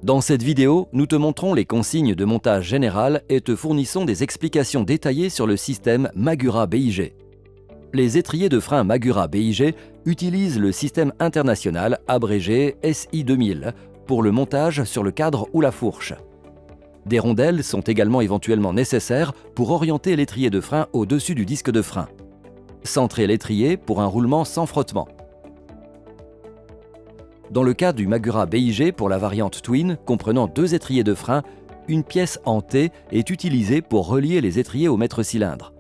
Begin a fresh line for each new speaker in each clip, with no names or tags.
Dans cette vidéo, nous te montrons les consignes de montage général et te fournissons des explications détaillées sur le système Magura BIG. Les étriers de frein Magura BIG utilisent le système international abrégé SI 2000 pour le montage sur le cadre ou la fourche. Des rondelles sont également éventuellement nécessaires pour orienter l'étrier de frein au-dessus du disque de frein. Centrer l'étrier pour un roulement sans frottement. Dans le cas du Magura BIG pour la variante Twin comprenant 2 étriers de frein, une pièce en T est utilisée pour relier les étriers au maître-cylindre.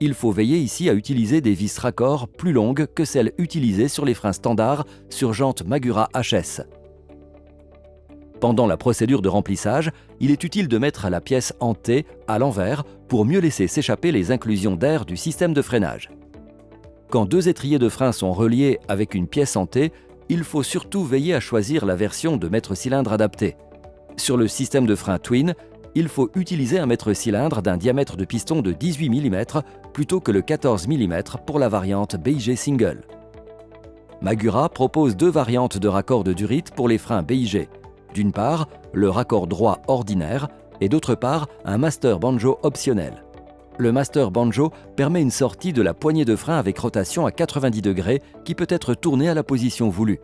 Il faut veiller ici à utiliser des vis raccord plus longues que celles utilisées sur les freins standards sur jantes Magura HS. Pendant la procédure de remplissage, il est utile de mettre la pièce en T à l'envers pour mieux laisser s'échapper les inclusions d'air du système de freinage. Quand 2 étriers de frein sont reliés avec une pièce en T, il faut surtout veiller à choisir la version de maître-cylindre adaptée. Sur le système de frein Twin, il faut utiliser un maître-cylindre d'un diamètre de piston de 18 mm plutôt que le 14 mm pour la variante BIG Single. Magura propose 2 variantes de raccord de durite pour les freins BIG. D'une part, le raccord droit ordinaire et d'autre part, un master banjo optionnel. Le master banjo permet une sortie de la poignée de frein avec rotation à 90 degrés qui peut être tournée à la position voulue.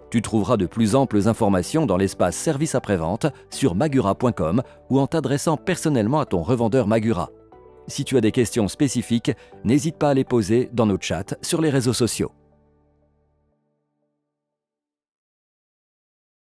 Tu trouveras de plus amples informations dans l'espace service après-vente sur magura.com ou en t'adressant personnellement à ton revendeur Magura. Si tu as des questions spécifiques, n'hésite pas à les poser dans nos chats sur les réseaux sociaux.